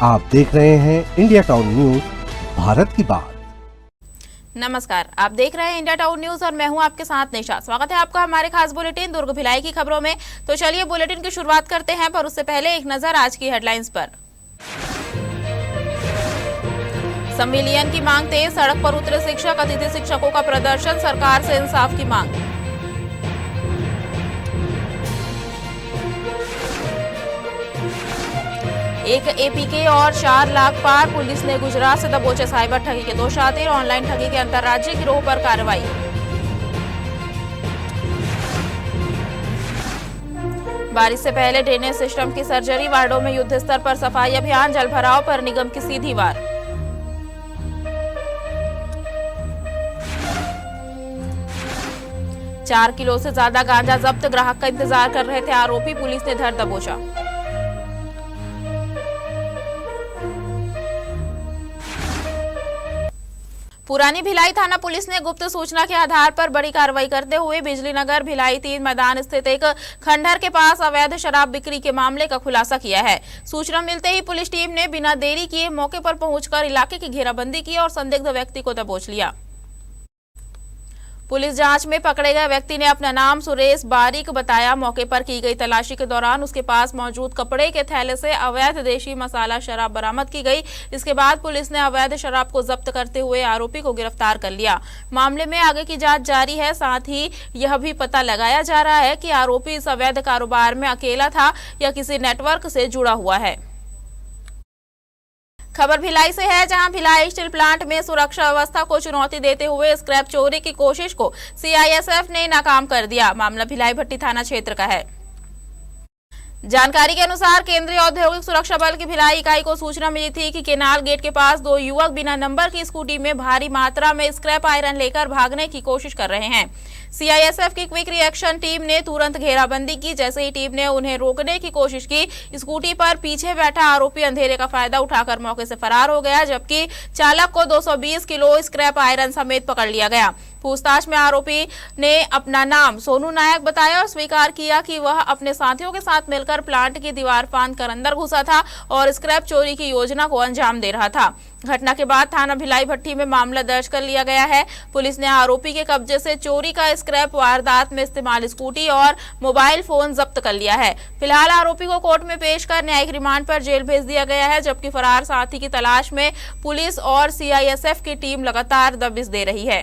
आप देख रहे हैं इंडिया टाउन न्यूज, भारत की बात। नमस्कार, आप देख रहे हैं इंडिया टाउन न्यूज और मैं हूं आपके साथ निशा। स्वागत है आपका हमारे खास बुलेटिन दुर्ग भिलाई की खबरों में। तो चलिए बुलेटिन की शुरुआत करते हैं, पर उससे पहले एक नजर आज की हेडलाइंस पर। संविलियन की मांग तेज, सड़क पर उतरे शिक्षक, अतिथि शिक्षकों का प्रदर्शन, सरकार से इंसाफ की मांग। एक एपीके और 4 लाख पार, पुलिस ने गुजरात से दबोचे साइबर ठगी के 2 शातिर, ऑनलाइन ठगी के अंतर्राज्यीय गिरोह पर कार्रवाई। बारिश से पहले ड्रेनेज सिस्टम की सर्जरी, वार्डों में युद्ध स्तर पर सफाई अभियान, जल भराव पर निगम की सीधी वार। चार किलो से ज्यादा गांजा जब्त, ग्राहक का इंतजार कर रहे थे आरोपी, पुलिस ने धर दबोचा। पुरानी भिलाई थाना पुलिस ने गुप्त सूचना के आधार पर बड़ी कार्रवाई करते हुए बिजली नगर भिलाई 3 मैदान स्थित एक खंडहर के पास अवैध शराब बिक्री के मामले का खुलासा किया है। सूचना मिलते ही पुलिस टीम ने बिना देरी किए मौके पर पहुंचकर इलाके की घेराबंदी की और संदिग्ध व्यक्ति को दबोच लिया। पुलिस जांच में पकड़े गए व्यक्ति ने अपना नाम सुरेश बारिक बताया। मौके पर की गई तलाशी के दौरान उसके पास मौजूद कपड़े के थैले से अवैध देशी मसाला शराब बरामद की गई। इसके बाद पुलिस ने अवैध शराब को जब्त करते हुए आरोपी को गिरफ्तार कर लिया। मामले में आगे की जांच जारी है। साथ ही यह भी पता लगाया जा रहा है कि आरोपी इस अवैध कारोबार में अकेला था या किसी नेटवर्क से जुड़ा हुआ है। खबर भिलाई से है, जहां भिलाई स्टील प्लांट में सुरक्षा व्यवस्था को चुनौती देते हुए स्क्रैप चोरी की कोशिश को सीआईएसएफ ने नाकाम कर दिया। मामला भिलाई भट्टी थाना क्षेत्र का है। जानकारी के अनुसार केंद्रीय औद्योगिक सुरक्षा बल की भिलाई इकाई को सूचना मिली थी कि केनाल गेट के पास 2 युवक बिना नंबर की स्कूटी में भारी मात्रा में स्क्रैप आयरन लेकर भागने की कोशिश कर रहे हैं। सीआईएसएफ की क्विक रिएक्शन टीम ने तुरंत घेराबंदी की। जैसे ही टीम ने उन्हें रोकने की कोशिश की, स्कूटी पर पीछे बैठा आरोपी अंधेरे का फायदा उठाकर मौके से फरार हो गया, जबकि चालक को 220 किलो स्क्रैप आयरन समेत पकड़ लिया गया। पूछताछ में आरोपी ने अपना नाम सोनू नायक बताया और स्वीकार किया कि वह अपने साथियों के साथ मिलकर प्लांट की दीवार फांद कर अंदर घुसा था और स्क्रैप चोरी की योजना को अंजाम दे रहा था। घटना के बाद थाना भिलाई भट्टी में मामला दर्ज कर लिया गया है। पुलिस ने आरोपी के कब्जे से चोरी का स्क्रैप, वारदात में इस्तेमाल स्कूटी और मोबाइल फोन जब्त कर लिया है। फिलहाल आरोपी को कोर्ट में पेश कर न्यायिक रिमांड पर जेल भेज दिया गया है, जबकि फरार साथी की तलाश में पुलिस और सीआईएसएफ की टीम लगातार दबिश दे रही है।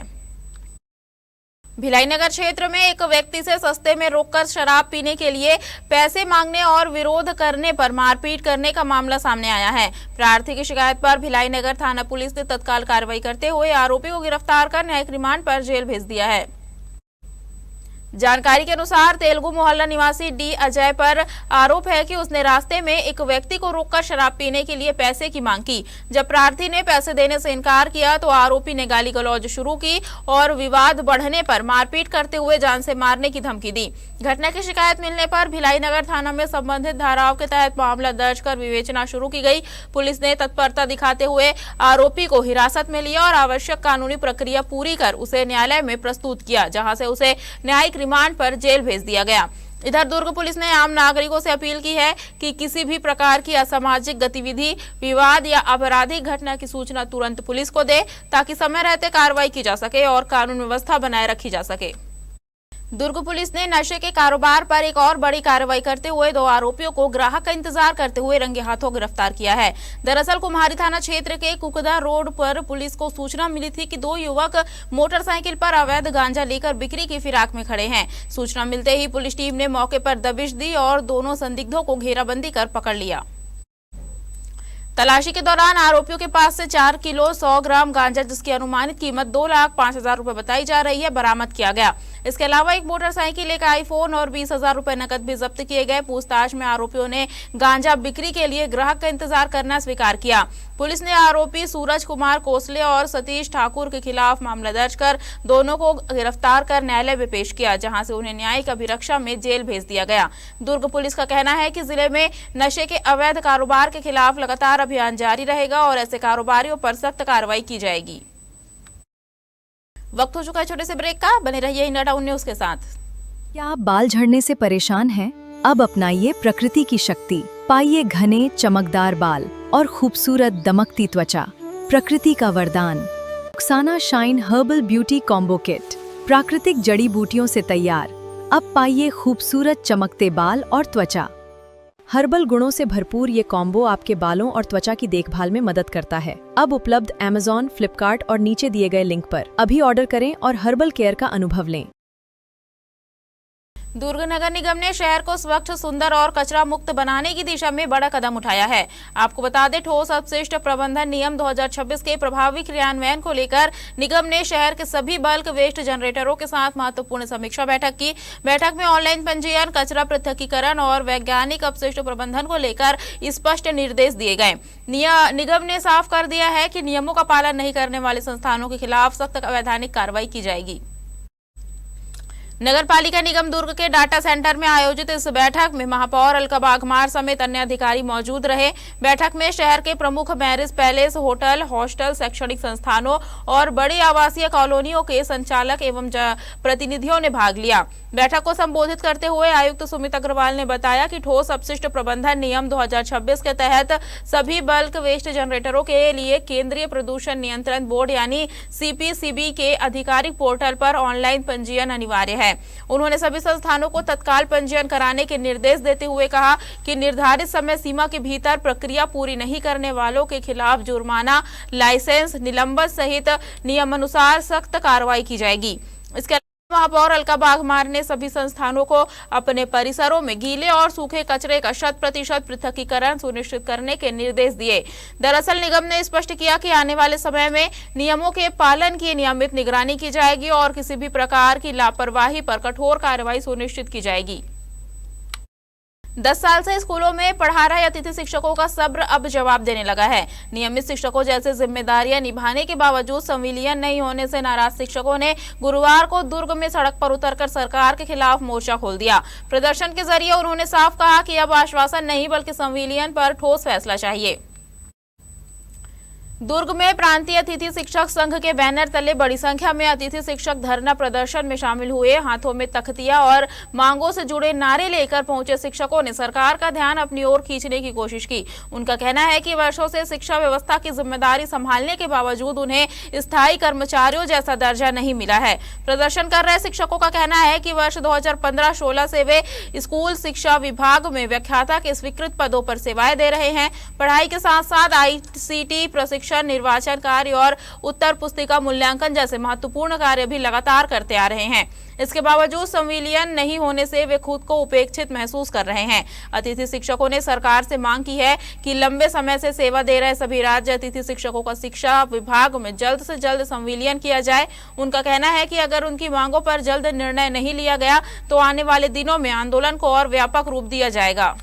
भिलाई नगर क्षेत्र में एक व्यक्ति से सस्ते में रोककर शराब पीने के लिए पैसे मांगने और विरोध करने पर मारपीट करने का मामला सामने आया है। प्रार्थी की शिकायत पर भिलाई नगर थाना पुलिस ने तत्काल कार्रवाई करते हुए आरोपी को गिरफ्तार कर न्यायिक रिमांड पर जेल भेज दिया है। जानकारी के अनुसार तेलुगु मोहल्ला निवासी डी अजय पर आरोप है कि उसने रास्ते में एक व्यक्ति को रोककर शराब पीने के लिए पैसे की मांग की। जब प्रार्थी ने पैसे देने से इनकार किया तो आरोपी ने गाली गलौज शुरू की और विवाद बढ़ने पर मारपीट करते हुए जान से मारने की धमकी दी। घटना की शिकायत मिलने पर भिलाई नगर थाना में संबंधित धाराओं के तहत मामला दर्ज कर विवेचना शुरू की गई। पुलिस ने तत्परता दिखाते हुए आरोपी को हिरासत में लिया और आवश्यक कानूनी प्रक्रिया पूरी कर उसे न्यायालय में प्रस्तुत किया, जहां से उसे न्यायिक रिमांड पर जेल भेज दिया गया। इधर दुर्ग पुलिस ने आम नागरिकों से अपील की है कि किसी भी प्रकार की असामाजिक गतिविधि, विवाद या आपराधिक घटना की सूचना तुरंत पुलिस को दे, ताकि समय रहते कार्रवाई की जा सके और कानून व्यवस्था बनाए रखी जा सके। दुर्ग पुलिस ने नशे के कारोबार पर एक और बड़ी कार्रवाई करते हुए 2 आरोपियों को ग्राहक का इंतजार करते हुए रंगे हाथों गिरफ्तार किया है। दरअसल कुम्हारी थाना क्षेत्र के कुकदा रोड पर पुलिस को सूचना मिली थी कि 2 युवक मोटरसाइकिल पर अवैध गांजा लेकर बिक्री की फिराक में खड़े हैं। सूचना मिलते ही पुलिस टीम ने मौके पर दबिश दी और दोनों संदिग्धों को घेराबंदी कर पकड़ लिया। तलाशी के दौरान आरोपियों के पास से 4 किलो 100 ग्राम गांजा, जिसकी अनुमानित कीमत 2,05,000 रुपए बताई जा रही है, बरामद किया गया। इसके अलावा एक मोटरसाइकिल, एक आईफोन और 20,000 रुपए नकद भी जब्त किए गए। पूछताछ में आरोपियों ने गांजा बिक्री के लिए ग्राहक का इंतजार करना स्वीकार किया। पुलिस ने आरोपी सूरज कुमार कोसले और सतीश ठाकुर के खिलाफ मामला दर्ज कर दोनों को गिरफ्तार कर न्यायालय में पेश किया, जहां से उन्हें न्यायिक अभिरक्षा में जेल भेज दिया गया। दुर्ग पुलिस का कहना है कि जिले में नशे के अवैध कारोबार के खिलाफ लगातार अभियान जारी रहेगा और ऐसे कारोबारियों पर सख्त कार्रवाई की जाएगी। वक्त हो चुका है छोटे से ब्रेक का, बने रहिए इंडिया टाउन न्यूज के साथ। क्या आप बाल झड़ने से परेशान हैं? अब अपनाइए प्रकृति की शक्ति, पाइए घने चमकदार बाल। और खूबसूरत दमकती त्वचा, प्रकृति का वरदान। Rukhsana shine herbal beauty combo kit, प्राकृतिक जड़ी बूटियों से तैयार। अब पाइए खूबसूरत चमकते बाल और त्वचा। हर्बल गुणों से भरपूर ये कॉम्बो आपके बालों और त्वचा की देखभाल में मदद करता है। अब उपलब्ध Amazon, फ्लिपकार्ट और नीचे दिए गए लिंक पर अभी ऑर्डर करें और हर्बल केयर का अनुभव लें। दुर्ग नगर निगम ने शहर को स्वच्छ, सुंदर और कचरा मुक्त बनाने की दिशा में बड़ा कदम उठाया है। आपको बता दें, ठोस अपशिष्ट प्रबंधन नियम 2026 के प्रभावी क्रियान्वयन को लेकर निगम ने शहर के सभी बल्क वेस्ट जनरेटरों के साथ महत्वपूर्ण समीक्षा बैठक की। बैठक में ऑनलाइन पंजीयन, कचरा पृथकीकरण और वैज्ञानिक अपशिष्ट प्रबंधन को लेकर स्पष्ट निर्देश दिए गए। निगम ने साफ कर दिया है कि नियमों का पालन नहीं करने वाले संस्थानों के खिलाफ सख्त वैधानिक कार्रवाई की जाएगी। नगर पालिका निगम दुर्ग के डाटा सेंटर में आयोजित इस बैठक में महापौर अलका बाघमार समेत अन्य अधिकारी मौजूद रहे। बैठक में शहर के प्रमुख मैरिज पैलेस, होटल, हॉस्टल, शैक्षणिक संस्थानों और बड़ी आवासीय कॉलोनियों के संचालक एवं प्रतिनिधियों ने भाग लिया। बैठक को संबोधित करते हुए आयुक्त सुमित अग्रवाल ने बताया कि ठोस अपशिष्ट प्रबंधन नियम 2026 के तहत सभी बल्क वेस्ट जनरेटरों के लिए केंद्रीय प्रदूषण नियंत्रण बोर्ड यानी CPCB के आधिकारिक पोर्टल पर ऑनलाइन पंजीयन अनिवार्य है। उन्होंने सभी संस्थानों को तत्काल पंजीयन कराने के निर्देश देते हुए कहा कि निर्धारित समय सीमा के भीतर प्रक्रिया पूरी नहीं करने वालों के खिलाफ जुर्माना, लाइसेंस निलंबन सहित नियमानुसार सख्त कार्रवाई की जाएगी। इसके महापौर अलका बाघमार ने सभी संस्थानों को अपने परिसरों में गीले और सूखे कचरे का 100% पृथकीकरण सुनिश्चित करने के निर्देश दिए। दरअसल निगम ने स्पष्ट किया कि आने वाले समय में नियमों के पालन की नियमित निगरानी की जाएगी और किसी भी प्रकार की लापरवाही पर कठोर कार्रवाई सुनिश्चित की जाएगी। 10 साल से स्कूलों में पढ़ा रहे अतिथि शिक्षकों का सब्र अब जवाब देने लगा है। नियमित शिक्षकों जैसे जिम्मेदारियां निभाने के बावजूद संविलियन नहीं होने से नाराज शिक्षकों ने गुरुवार को दुर्ग में सड़क पर उतरकर सरकार के खिलाफ मोर्चा खोल दिया। प्रदर्शन के जरिए उन्होंने साफ कहा कि अब आश्वासन नहीं बल्कि संविलियन पर ठोस फैसला चाहिए। दुर्ग में प्रांतीय अतिथि शिक्षक संघ के बैनर तले बड़ी संख्या में अतिथि शिक्षक धरना प्रदर्शन में शामिल हुए। हाथों में तख्तियां और मांगों से जुड़े नारे लेकर पहुंचे शिक्षकों ने सरकार का ध्यान अपनी ओर खींचने की कोशिश की। उनका कहना है कि वर्षों से शिक्षा व्यवस्था की जिम्मेदारी संभालने के बावजूद उन्हें स्थायी कर्मचारियों जैसा दर्जा नहीं मिला है। प्रदर्शन कर रहे शिक्षकों का कहना है कि वर्ष 2015-16 से वे स्कूल शिक्षा विभाग में व्याख्याता के स्वीकृत पदों पर सेवाएं दे रहे हैं। पढ़ाई के साथ साथ ICT प्रशिक्षण, निर्वाचन कार्य और उत्तर पुस्तिका मूल्यांकन जैसे महत्वपूर्ण कार्य भी लगातार करते आ रहे हैं। इसके बावजूद संविलियन नहीं होने से वे खुद को उपेक्षित महसूस कर रहे हैं। अतिथि शिक्षकों ने सरकार से मांग की है कि लंबे समय से सेवा दे रहे सभी राज्य अतिथि शिक्षकों का शिक्षा विभाग में जल्द से जल्द संविलियन किया जाए। उनका कहना है कि अगर उनकी मांगों पर जल्द निर्णय नहीं लिया गया तो आने वाले दिनों में आंदोलन को और व्यापक रूप दिया जाएगा।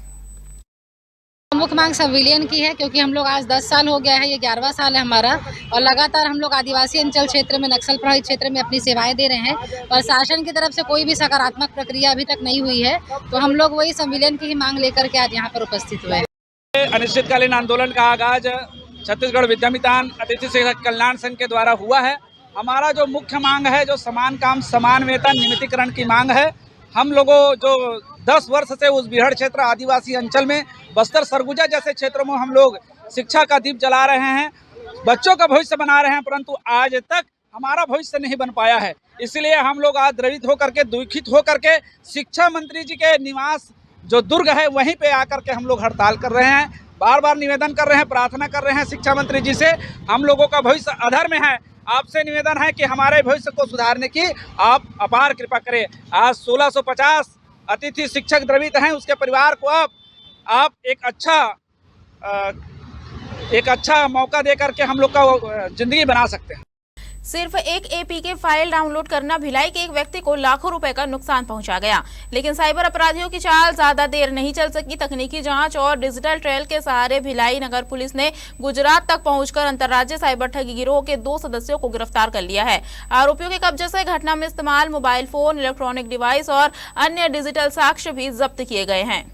मुख्य मांग संविलियन की है, क्योंकि हम लोग आज 10 साल हो गया है, ये 11वां साल है हमारा, और लगातार हम लोग आदिवासी अंचल क्षेत्र में, नक्सल प्रभावित क्षेत्र में अपनी सेवाएं दे रहे हैं। पर शासन की तरफ से कोई भी सकारात्मक प्रक्रिया अभी तक नहीं हुई है, तो हम लोग वही संविलियन की ही मांग लेकर के आज यहाँ पर उपस्थित हुए हैं। अनिश्चितकालीन आंदोलन का आगाज छत्तीसगढ़ विद्यामितान अतिथि शिक्षक कल्याण संघ के द्वारा हुआ है। हमारा जो मुख्य मांग है, जो समान काम समान वेतन नियमितीकरण की मांग है। हम लोगों जो 10 वर्ष से उस बिहड़ क्षेत्र आदिवासी अंचल में, बस्तर सरगुजा जैसे क्षेत्रों में हम लोग शिक्षा का दीप जला रहे हैं, बच्चों का भविष्य बना रहे हैं, परंतु आज तक हमारा भविष्य नहीं बन पाया है। इसलिए हम लोग आज द्रवित होकर के, दुखित होकर के शिक्षा मंत्री जी के निवास जो दुर्ग है वहीं पे आकर के हम लोग हड़ताल कर रहे हैं। बार बार निवेदन कर रहे हैं, प्रार्थना कर रहे हैं शिक्षा मंत्री जी से। हम लोगों का भविष्य अधर में है। आपसे निवेदन है कि हमारे भविष्य को सुधारने की आप अपार कृपा करें। आज 1650 अतिथि शिक्षक द्रवित हैं, उसके परिवार को आप एक अच्छा मौका दे करके हम लोग का जिंदगी बना सकते हैं। सिर्फ एक APK फाइल डाउनलोड करना भिलाई के एक व्यक्ति को लाखों रुपए का नुकसान पहुंचा गया। लेकिन साइबर अपराधियों की चाल ज्यादा देर नहीं चल सकी। तकनीकी जांच और डिजिटल ट्रेल के सहारे भिलाई नगर पुलिस ने गुजरात तक पहुंचकर अंतर्राज्यीय साइबर ठगी गिरोह के 2 सदस्यों को गिरफ्तार कर लिया है। आरोपियों के कब्जे से घटना में इस्तेमाल मोबाइल फोन, इलेक्ट्रॉनिक डिवाइस और अन्य डिजिटल साक्ष्य भी जब्त किए गए हैं।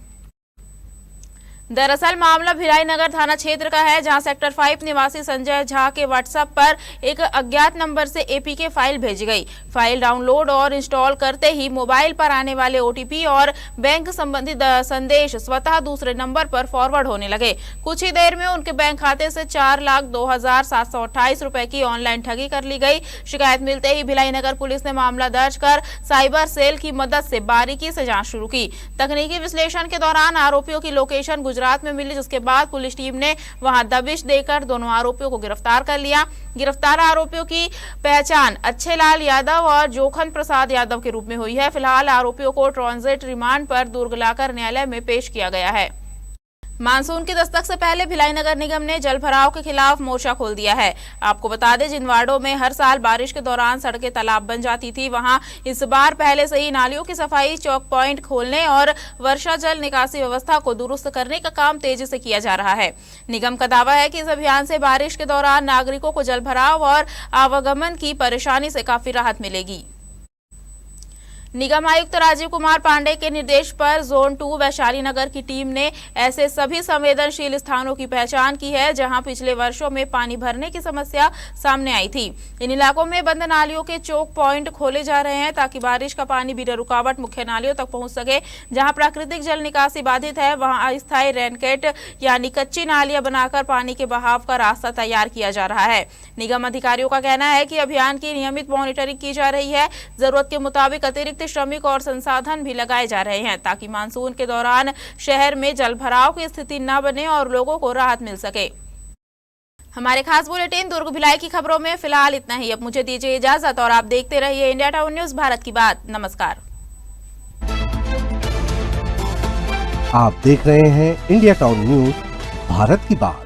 दरअसल मामला भिलाई नगर थाना क्षेत्र का है, जहां सेक्टर 5 निवासी संजय झा के व्हाट्सएप पर एक अज्ञात नंबर से एपीके फाइल भेजी गई। फाइल डाउनलोड और इंस्टॉल करते ही मोबाइल पर आने वाले ओटीपी और बैंक संबंधित संदेश स्वतः दूसरे नंबर पर फॉरवर्ड होने लगे। कुछ ही देर में उनके बैंक खाते से 4,02,728 रुपए की ऑनलाइन ठगी कर ली गई। शिकायत मिलते ही भिलाई नगर पुलिस ने मामला दर्ज कर साइबर सेल की मदद से बारीकी से जाँच शुरू की। तकनीकी विश्लेषण के दौरान आरोपियों की लोकेशन गुजरात में मिली, जिसके बाद पुलिस टीम ने वहां दबिश देकर दोनों आरोपियों को गिरफ्तार कर लिया। गिरफ्तार आरोपियों की पहचान अच्छे लाल यादव और जोखन प्रसाद यादव के रूप में हुई है। फिलहाल आरोपियों को ट्रांजिट रिमांड पर दुर्ग लाकर न्यायालय में पेश किया गया है। मानसून की दस्तक से पहले भिलाई नगर निगम ने जल भराव के खिलाफ मोर्चा खोल दिया है। आपको बता दें, जिन वार्डों में हर साल बारिश के दौरान सड़कें तालाब बन जाती थी, वहां इस बार पहले से ही नालियों की सफाई, चौक पॉइंट खोलने और वर्षा जल निकासी व्यवस्था को दुरुस्त करने का काम तेजी से किया जा रहा है। निगम का दावा है कि इस अभियान से बारिश के दौरान नागरिकों को जल भराव और आवागमन की परेशानी से काफी राहत मिलेगी। निगम आयुक्त राजीव कुमार पांडे के निर्देश पर जोन 2 वैशाली नगर की टीम ने ऐसे सभी संवेदनशील स्थानों की पहचान की है, जहां पिछले वर्षों में पानी भरने की समस्या सामने आई थी। इन इलाकों में बंद नालियों के चौक पॉइंट खोले जा रहे हैं, ताकि बारिश का पानी बिना रुकावट मुख्य नालियों तक पहुंच सके। जहां प्राकृतिक जल निकासी बाधित है, वहां अस्थायी रेनगेट यानी कच्ची नालियां बनाकर पानी के बहाव का रास्ता तैयार किया जा रहा है। निगम अधिकारियों का कहना है कि अभियान की नियमित मॉनिटरिंग की जा रही है। जरूरत के मुताबिक अतिरिक्त श्रमिक और संसाधन भी लगाए जा रहे हैं, ताकि मानसून के दौरान शहर में जल भराव की स्थिति न बने और लोगों को राहत मिल सके। हमारे खास बुलेटिन दुर्ग भिलाई की खबरों में फिलहाल इतना ही। अब मुझे दीजिए इजाजत और आप देखते रहिए इंडिया टाउन न्यूज, भारत की बात। नमस्कार। आप देख रहे हैं इंडिया टाउन न्यूज, भारत की बात।